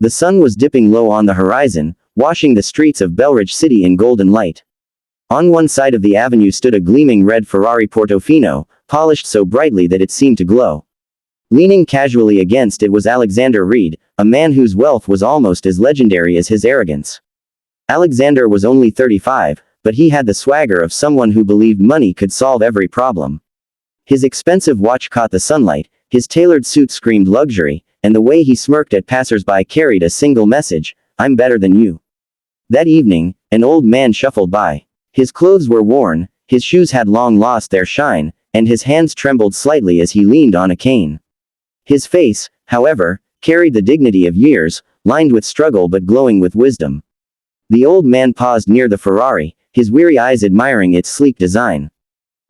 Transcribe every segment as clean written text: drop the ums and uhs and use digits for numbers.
The sun was dipping low on the horizon, washing the streets of Belridge City in golden light. On one side of the avenue stood a gleaming red Ferrari Portofino, polished so brightly that it seemed to glow. Leaning casually against it was Alexander Reed, a man whose wealth was almost as legendary as his arrogance. Alexander was only 35, but he had the swagger of someone who believed money could solve every problem. His expensive watch caught the sunlight, his tailored suit screamed luxury, and the way he smirked at passers-by carried a single message: "I'm better than you." That evening, an old man shuffled by. His clothes were worn, his shoes had long lost their shine, and his hands trembled slightly as he leaned on a cane. His face, however, carried the dignity of years, lined with struggle but glowing with wisdom. The old man paused near the Ferrari, his weary eyes admiring its sleek design.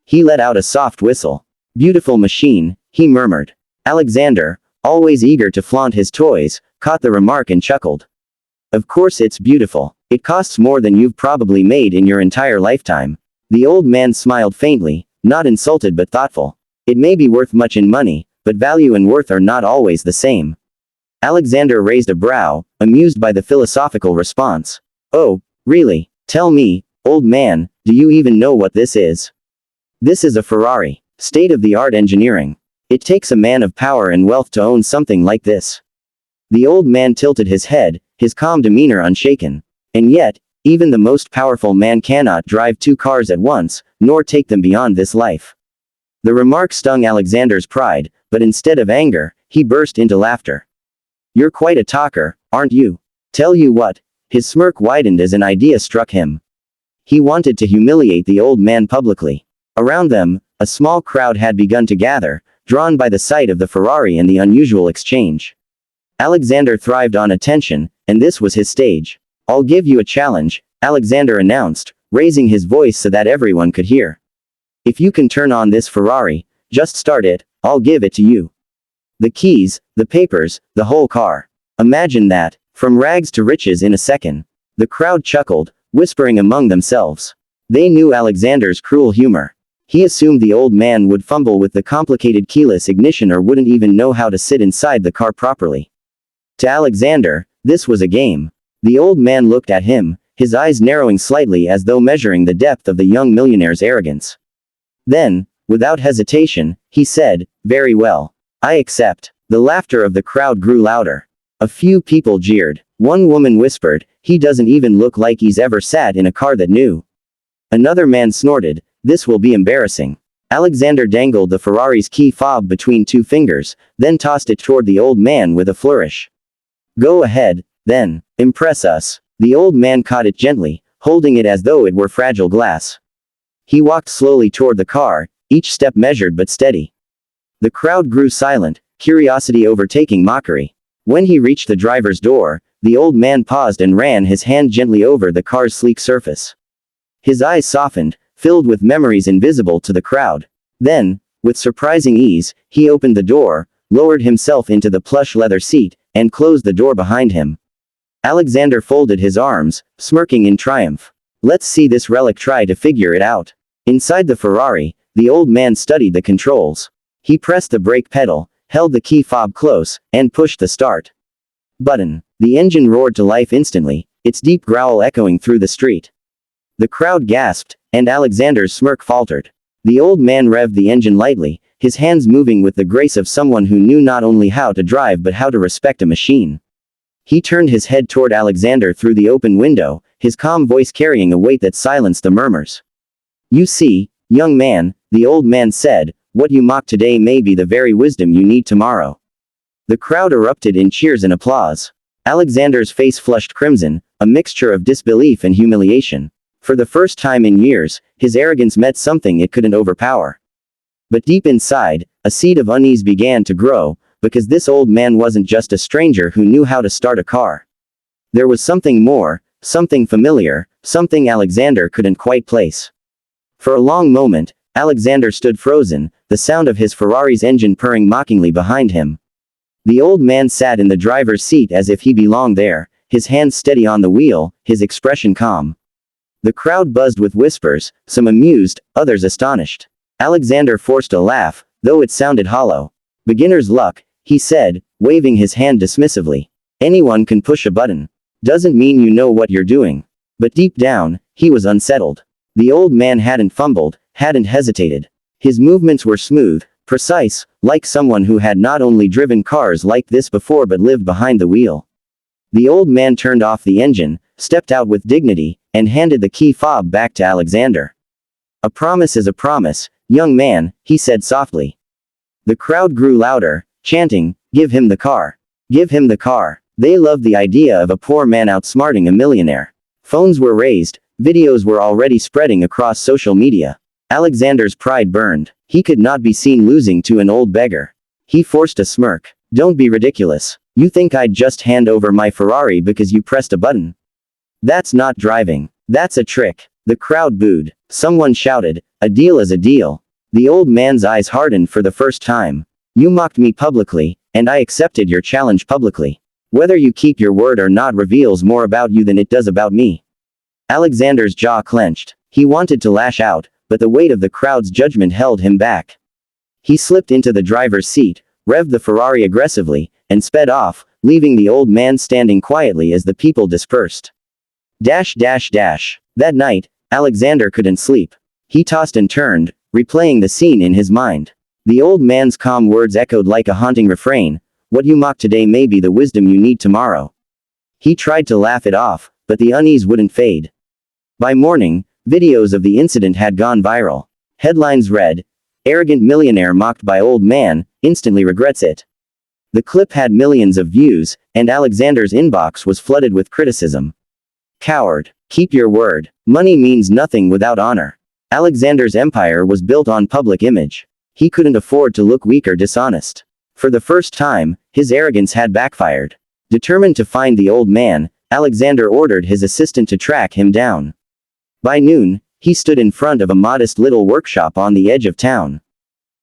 He let out a soft whistle. "Beautiful machine," he murmured. Alexander, always eager to flaunt his toys, caught the remark and chuckled. "Of course it's beautiful. It costs more than you've probably made in your entire lifetime." The old man smiled faintly, not insulted but thoughtful. "It may be worth much in money, but value and worth are not always the same." Alexander raised a brow, amused by the philosophical response. "Oh, really? Tell me, old man, do you even know what this is?" "This is a Ferrari. State-of-the-art engineering. It takes a man of power and wealth to own something like this." The old man tilted his head, his calm demeanor unshaken. "And yet, even the most powerful man cannot drive two cars at once, nor take them beyond this life." The remark stung Alexander's pride, but instead of anger, he burst into laughter. "You're quite a talker, aren't you? Tell you what." His smirk widened as an idea struck him. He wanted to humiliate the old man publicly. Around them, a small crowd had begun to gather, drawn by the sight of the Ferrari and the unusual exchange. Alexander thrived on attention, and this was his stage. "I'll give you a challenge," Alexander announced, raising his voice so that everyone could hear. "If you can turn on this Ferrari, just start it, I'll give it to you. The keys, the papers, the whole car. Imagine that, from rags to riches in a second." The crowd chuckled, whispering among themselves. They knew Alexander's cruel humor. He assumed the old man would fumble with the complicated keyless ignition or wouldn't even know how to sit inside the car properly. To Alexander, this was a game. The old man looked at him, his eyes narrowing slightly as though measuring the depth of the young millionaire's arrogance. Then, without hesitation, he said, "Very well. I accept." The laughter of the crowd grew louder. A few people jeered. One woman whispered, "He doesn't even look like he's ever sat in a car that new." Another man snorted, "This will be embarrassing." Alexander dangled the Ferrari's key fob between two fingers, then tossed it toward the old man with a flourish. "Go ahead, then. Impress us." The old man caught it gently, holding it as though it were fragile glass. He walked slowly toward the car, each step measured but steady. The crowd grew silent, curiosity overtaking mockery. When he reached the driver's door, the old man paused and ran his hand gently over the car's sleek surface. His eyes softened, filled with memories invisible to the crowd. Then, with surprising ease, he opened the door, lowered himself into the plush leather seat, and closed the door behind him. Alexander folded his arms, smirking in triumph. "Let's see this relic try to figure it out." Inside the Ferrari, the old man studied the controls. He pressed the brake pedal, held the key fob close, and pushed the start button. The engine roared to life instantly, its deep growl echoing through the street. The crowd gasped, and Alexander's smirk faltered. The old man revved the engine lightly, his hands moving with the grace of someone who knew not only how to drive but how to respect a machine. He turned his head toward Alexander through the open window, his calm voice carrying a weight that silenced the murmurs. "You see, young man," the old man said, "what you mock today may be the very wisdom you need tomorrow." The crowd erupted in cheers and applause. Alexander's face flushed crimson, a mixture of disbelief and humiliation. For the first time in years, his arrogance met something it couldn't overpower. But deep inside, a seed of unease began to grow, because this old man wasn't just a stranger who knew how to start a car. There was something more, something familiar, something Alexander couldn't quite place. For a long moment, Alexander stood frozen, the sound of his Ferrari's engine purring mockingly behind him. The old man sat in the driver's seat as if he belonged there, his hands steady on the wheel, his expression calm. The crowd buzzed with whispers, some amused, others astonished. Alexander forced a laugh, though it sounded hollow. "Beginner's luck," he said, waving his hand dismissively. Anyone can push a button. Doesn't mean you know what you're doing. But deep down, he was unsettled. The old man hadn't fumbled, hadn't hesitated. His movements were smooth, precise, like someone who had not only driven cars like this before but lived behind the wheel. The old man turned off the engine, stepped out with dignity, and handed the key fob back to Alexander. "A promise is a promise, young man," he said softly. The crowd grew louder, chanting, "Give him the car. Give him the car." They loved the idea of a poor man outsmarting a millionaire. Phones were raised, videos were already spreading across social media. Alexander's pride burned. He could not be seen losing to an old beggar. He forced a smirk. "Don't be ridiculous. You think I'd just hand over my Ferrari because you pressed a button? That's not driving. That's a trick." The crowd booed. Someone shouted, "A deal is a deal." The old man's eyes hardened for the first time. "You mocked me publicly, and I accepted your challenge publicly. Whether you keep your word or not reveals more about you than it does about me." Alexander's jaw clenched. He wanted to lash out, but the weight of the crowd's judgment held him back. He slipped into the driver's seat, revved the Ferrari aggressively, and sped off, leaving the old man standing quietly as the people dispersed. That night, Alexander couldn't sleep. He tossed and turned, replaying the scene in his mind. The old man's calm words echoed like a haunting refrain, "What you mock today may be the wisdom you need tomorrow." He tried to laugh it off, but the unease wouldn't fade. By morning, videos of the incident had gone viral. Headlines read, "Arrogant millionaire mocked by old man, instantly regrets it." The clip had millions of views, and Alexander's inbox was flooded with criticism. "Coward. Keep your word. Money means nothing without honor." Alexander's empire was built on public image. He couldn't afford to look weak or dishonest. For the first time, his arrogance had backfired. Determined to find the old man, Alexander ordered his assistant to track him down. By noon, he stood in front of a modest little workshop on the edge of town.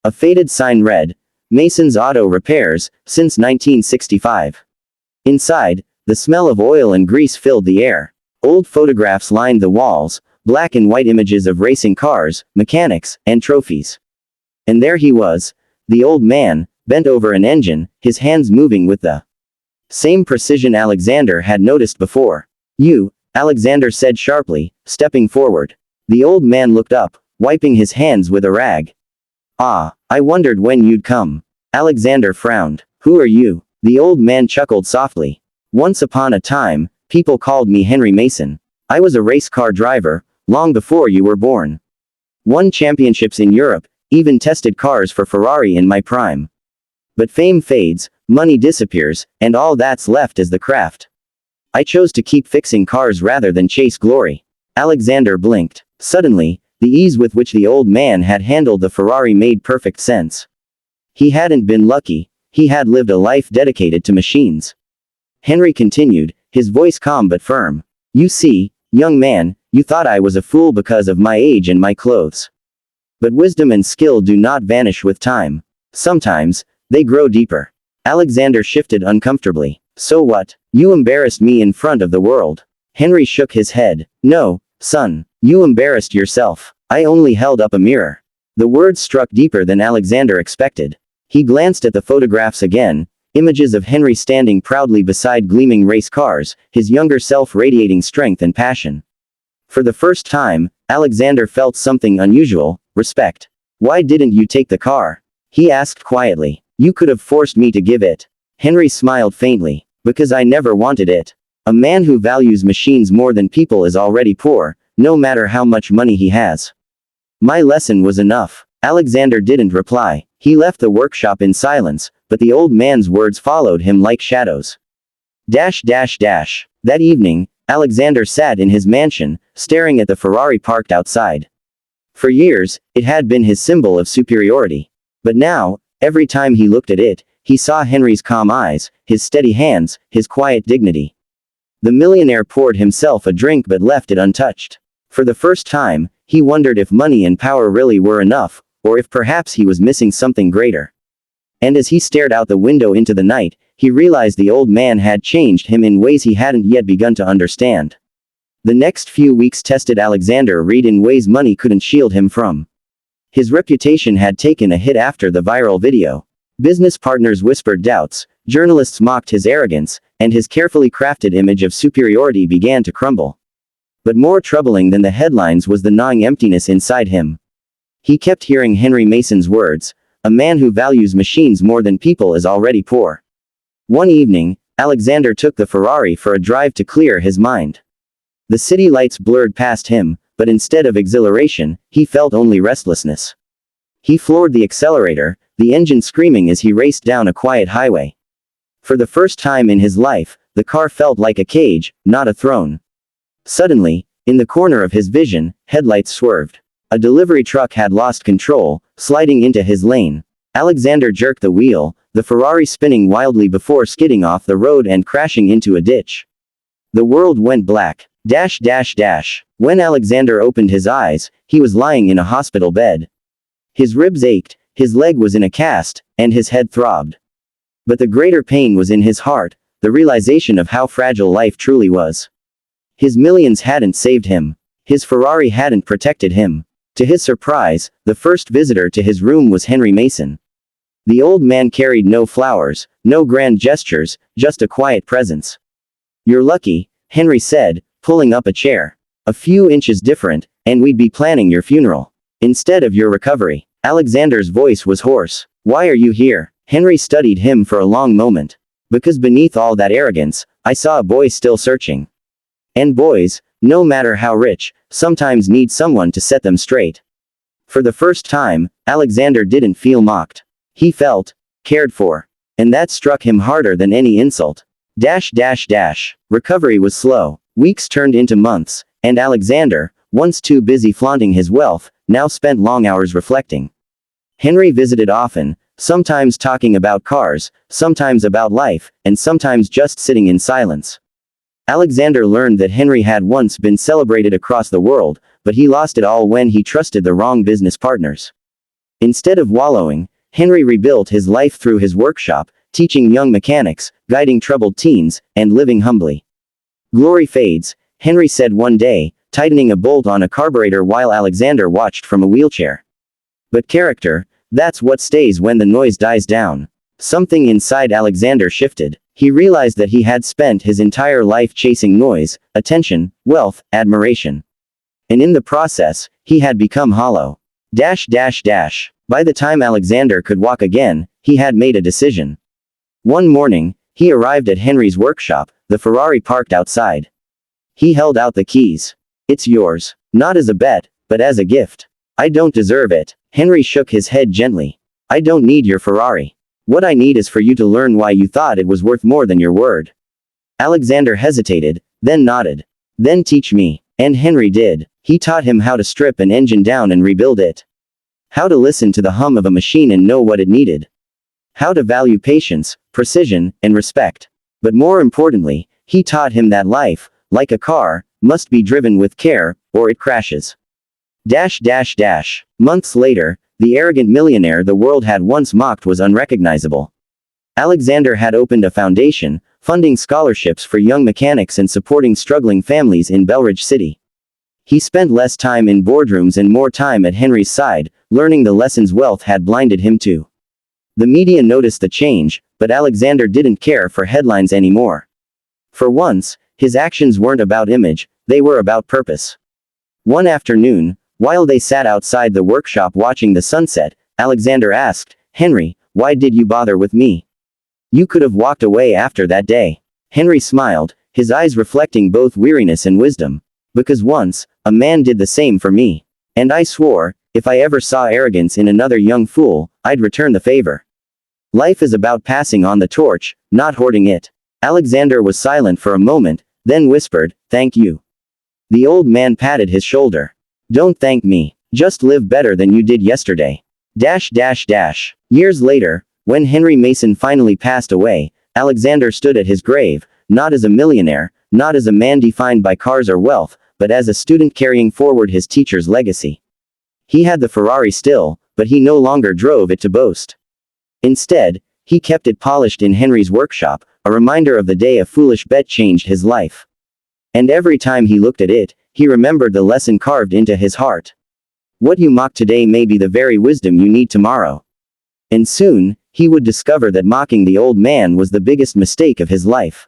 A faded sign read, "Mason's Auto Repairs, since 1965. Inside, the smell of oil and grease filled the air. Old photographs lined the walls, black and white images of racing cars, mechanics, and trophies. And there he was, the old man, bent over an engine, his hands moving with the same precision Alexander had noticed before. "You," Alexander said sharply, stepping forward. The old man looked up, wiping his hands with a rag. "Ah, I wondered when you'd come." Alexander frowned. "Who are you?" The old man chuckled softly. "Once upon a time, people called me Henry Mason. I was a race car driver, long before you were born. Won championships in Europe, even tested cars for Ferrari in my prime. But fame fades, money disappears, and all that's left is the craft. I chose to keep fixing cars rather than chase glory." Alexander blinked. Suddenly, the ease with which the old man had handled the Ferrari made perfect sense. He hadn't been lucky, he had lived a life dedicated to machines. Henry continued, his voice calm but firm. "You see, young man, you thought I was a fool because of my age and my clothes. But wisdom and skill do not vanish with time. Sometimes, they grow deeper." Alexander shifted uncomfortably. "So what? You embarrassed me in front of the world." Henry shook his head. "No, son, you embarrassed yourself. I only held up a mirror." The words struck deeper than Alexander expected. He glanced at the photographs again, images of Henry standing proudly beside gleaming race cars, his younger self radiating strength and passion. For the first time, Alexander felt something unusual, respect. "Why didn't you take the car?" he asked quietly. "You could have forced me to give it." Henry smiled faintly. "Because I never wanted it. A man who values machines more than people is already poor, no matter how much money he has. My lesson was enough." Alexander didn't reply. He left the workshop in silence, but the old man's words followed him like shadows. That evening, Alexander sat in his mansion, staring at the Ferrari parked outside. For years, it had been his symbol of superiority. But now, every time he looked at it, he saw Henry's calm eyes, his steady hands, his quiet dignity. The millionaire poured himself a drink but left it untouched. For the first time, he wondered if money and power really were enough, or if perhaps he was missing something greater. And as he stared out the window into the night, he realized the old man had changed him in ways he hadn't yet begun to understand. The next few weeks tested Alexander Reed in ways money couldn't shield him from. His reputation had taken a hit after the viral video. Business partners whispered doubts, Journalists mocked his arrogance, and his carefully crafted image of superiority began to crumble. But more troubling than the headlines was the gnawing emptiness inside him. He kept hearing Henry Mason's words, "A man who values machines more than people is already poor." One evening, Alexander took the Ferrari for a drive to clear his mind. The city lights blurred past him, but instead of exhilaration, he felt only restlessness. He floored the accelerator, the engine screaming as he raced down a quiet highway. For the first time in his life, the car felt like a cage, not a throne. Suddenly, in the corner of his vision, headlights swerved. A delivery truck had lost control, sliding into his lane. Alexander jerked the wheel, the Ferrari spinning wildly before skidding off the road and crashing into a ditch. The world went black. When Alexander opened his eyes, he was lying in a hospital bed. His ribs ached, his leg was in a cast, and his head throbbed. But the greater pain was in his heart, the realization of how fragile life truly was. His millions hadn't saved him. His Ferrari hadn't protected him. To his surprise, the first visitor to his room was Henry Mason. The old man carried no flowers, no grand gestures, just a quiet presence. "You're lucky," Henry said, pulling up a chair. "A few inches different, and we'd be planning your funeral. Instead of your recovery." Alexander's voice was hoarse. "Why are you here?" Henry studied him for a long moment. "Because beneath all that arrogance, I saw a boy still searching. And boys, no matter how rich, sometimes need someone to set them straight." For the first time, Alexander didn't feel mocked. He felt cared for. And that struck him harder than any insult. Recovery was slow. Weeks turned into months, and Alexander, once too busy flaunting his wealth, now spent long hours reflecting. Henry visited often, sometimes talking about cars, sometimes about life, and sometimes just sitting in silence. Alexander learned that Henry had once been celebrated across the world, but he lost it all when he trusted the wrong business partners. Instead of wallowing, Henry rebuilt his life through his workshop, teaching young mechanics, guiding troubled teens, and living humbly. "Glory fades," Henry said one day, tightening a bolt on a carburetor while Alexander watched from a wheelchair. "But character, that's what stays when the noise dies down." Something inside Alexander shifted. He realized that he had spent his entire life chasing noise, attention, wealth, admiration. And in the process, he had become hollow. By the time Alexander could walk again, he had made a decision. One morning, he arrived at Henry's workshop, the Ferrari parked outside. He held out the keys. "It's yours. Not as a bet, but as a gift." "I don't deserve it." Henry shook his head gently. "I don't need your Ferrari. What I need is for you to learn why you thought it was worth more than your word." Alexander hesitated, then nodded. "Then teach me." And Henry did. He taught him how to strip an engine down and rebuild it. How to listen to the hum of a machine and know what it needed. How to value patience, precision, and respect. But more importantly, he taught him that life, like a car, must be driven with care, or it crashes. Months later, the arrogant millionaire the world had once mocked was unrecognizable. Alexander had opened a foundation, funding scholarships for young mechanics and supporting struggling families in Belridge City. He spent less time in boardrooms and more time at Henry's side, learning the lessons wealth had blinded him to. The media noticed the change, but Alexander didn't care for headlines anymore. For once, his actions weren't about image, they were about purpose. One afternoon, while they sat outside the workshop watching the sunset, Alexander asked, "Henry, why did you bother with me? You could have walked away after that day." Henry smiled, his eyes reflecting both weariness and wisdom. "Because once, a man did the same for me. And I swore, if I ever saw arrogance in another young fool, I'd return the favor. Life is about passing on the torch, not hoarding it." Alexander was silent for a moment, then whispered, "Thank you." The old man patted his shoulder. "Don't thank me. Just live better than you did yesterday." Years later, when Henry Mason finally passed away, Alexander stood at his grave, not as a millionaire, not as a man defined by cars or wealth, but as a student carrying forward his teacher's legacy. He had the Ferrari still, but he no longer drove it to boast. Instead, he kept it polished in Henry's workshop, a reminder of the day a foolish bet changed his life. And every time he looked at it, he remembered the lesson carved into his heart. What you mock today may be the very wisdom you need tomorrow. And soon, he would discover that mocking the old man was the biggest mistake of his life.